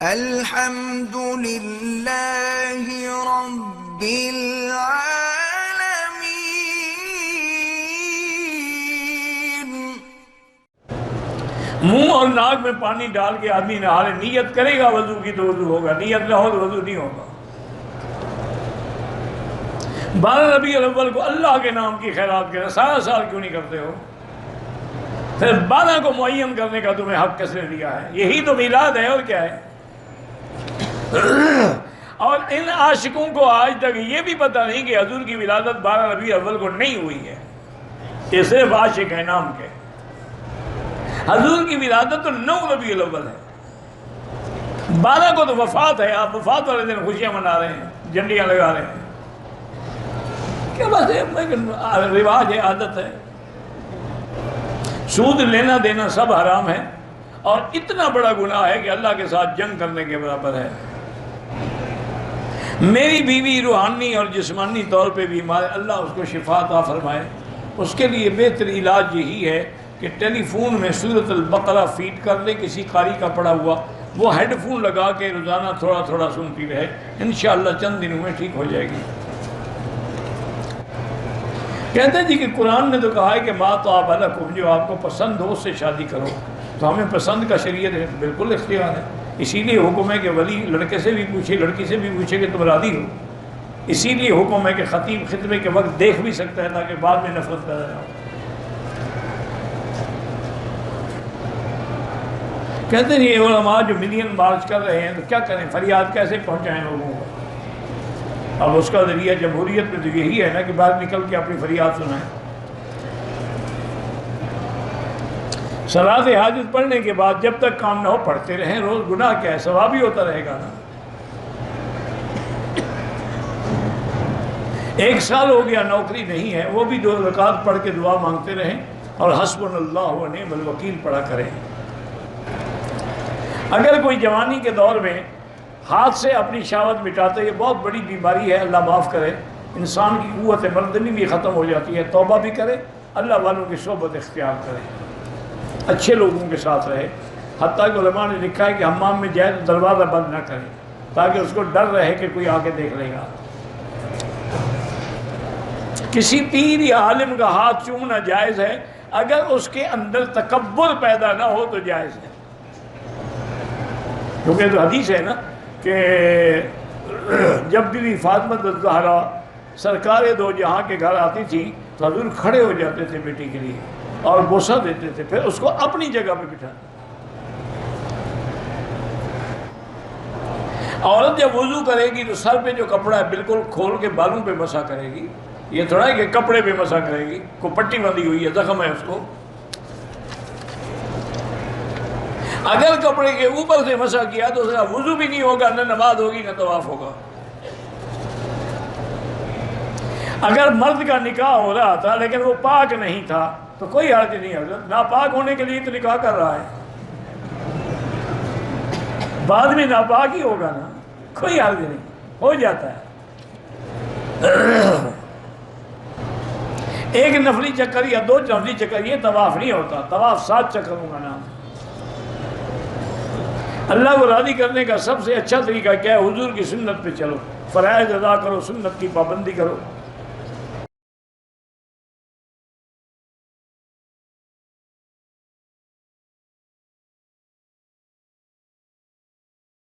الحمد للہ رب العالمین۔ منہ اور ناک میں پانی ڈال کے آدمی نہا لے، نیت کرے گا وضو کی تو وضو ہوگا، نیت نہ ہو تو وضو نہیں ہوگا۔ 12 ربیع الاول کو اللہ کے نام کی خیرات کریں، سارا سال کیوں نہیں کرتے ہو؟ پھر 12 کو معین کرنے کا تمہیں حق کس نے دیا ہے؟ یہی تو میلاد ہے، اور کیا ہے؟ اور ان عاشقوں کو آج تک یہ بھی پتہ نہیں کہ حضور کی ولادت 12 ربیع الاول کو نہیں ہوئی ہے، یہ صرف عاشق ہے نام کے۔ حضور کی ولادت تو 9 ربیع الاول ہے، 12 کو تو وفات ہے۔ آپ وفات والے دن خوشیاں منا رہے ہیں، جھنڈیاں لگا رہے ہیں، کیا بات ہے؟ رواج ہے، عادت ہے۔ سود لینا دینا سب حرام ہے، اور اتنا بڑا گناہ ہے کہ اللہ کے ساتھ جنگ کرنے کے برابر ہے۔ میری بیوی روحانی اور جسمانی طور پہ بیمار ہے، اللہ اس کو شفا عطا فرمائے۔ اس کے لیے بہتر علاج یہی ہے کہ ٹیلی فون میں سورۃ البقرہ فیڈ کر لے، کسی قاری کا پڑھا ہوا، وہ ہیڈ فون لگا کے روزانہ تھوڑا تھوڑا سنتی رہے، انشاءاللہ چند دنوں میں ٹھیک ہو جائے گی۔ کہتے ہیں جی کہ قرآن نے تو کہا ہے کہ ما طاب لکم، جو آپ کو پسند ہو اس سے شادی کرو، تو ہمیں پسند کا شریعت ہے، بالکل اختیار ہے۔ اسی لیے حکم ہے کہ ولی لڑکے سے بھی پوچھے، لڑکی سے بھی پوچھے کہ تم راضی ہو۔ اسی لیے حکم ہے کہ خطیب خطبے کے وقت دیکھ بھی سکتا ہے تاکہ بعد میں نفرت پیدا نہ ہو۔ کہتے ہیں یہ علماء جو ملین مارچ کر رہے ہیں تو کیا کریں، فریاد کیسے پہنچائیں لوگوں کو؟ اب اس کا ذریعہ جمہوریت میں تو یہی ہے نا کہ باہر نکل کے اپنی فریاد سنائیں۔ صلاۃ حاجت پڑھنے کے بعد جب تک کام نہ ہو پڑھتے رہیں، روز گناہ کیا ہے، ثواب ہی ہوتا رہے گا نا۔ 1 سال ہو گیا نوکری نہیں ہے، وہ بھی 2 رکعت پڑھ کے دعا مانگتے رہیں، اور حسبنا اللہ و نعم الوکیل پڑھا کریں۔ اگر کوئی جوانی کے دور میں ہاتھ سے اپنی شہوت مٹاتے، یہ بہت بڑی بیماری ہے، اللہ معاف کرے، انسان کی قوت مردنی بھی ختم ہو جاتی ہے۔ توبہ بھی کرے، اللہ والوں کی صحبت اختیار کرے، اچھے لوگوں کے ساتھ رہے۔ حتیٰ کہ علماء نے لکھا ہے کہ حمام میں جائے تو دروازہ بند نہ کرے، تاکہ اس کو ڈر رہے کہ کوئی آ کے دیکھ لے گا۔ کسی پیر یا عالم کا ہاتھ چومنا جائز ہے، اگر اس کے اندر تکبر پیدا نہ ہو تو جائز ہے، کیونکہ تو حدیث ہے نا کہ جب بھی فاطمہ الزہرا سرکار دو جہاں کے گھر آتی تھی تو حضور کھڑے ہو جاتے تھے بیٹی کے لیے اور بوسہ دیتے تھے، پھر اس کو اپنی جگہ پہ بٹھاتے۔ عورت جب وضو کرے گی تو سر پہ جو کپڑا ہے بالکل کھول کے بالوں پہ مسح کرے گی، یہ تھوڑا ہے کہ کپڑے پہ مسح کرے گی، کوئی پٹی بندھی ہوئی ہے، زخم ہے اس کو۔ اگر کپڑے کے اوپر سے مسح کیا تو اس کا وضو بھی نہیں ہوگا، نہ نماز ہوگی نہ طواف ہوگا۔ اگر مرد کا نکاح ہو رہا تھا لیکن وہ پاک نہیں تھا تو کوئی حرج نہیں، حضرت ناپاک ہونے کے لیے تو نکاح کر رہا ہے، بعد میں ناپاک ہی ہوگا نا، کوئی حرج نہیں، ہو جاتا ہے۔ ایک نفلی چکر یا 2 نفلی چکر یہ طواف نہیں ہوتا، طواف 7 چکروں کا نام۔ اللہ کو راضی کرنے کا سب سے اچھا طریقہ کیا ہے؟ حضور کی سنت پہ چلو، فرائض ادا کرو، سنت کی پابندی کرو۔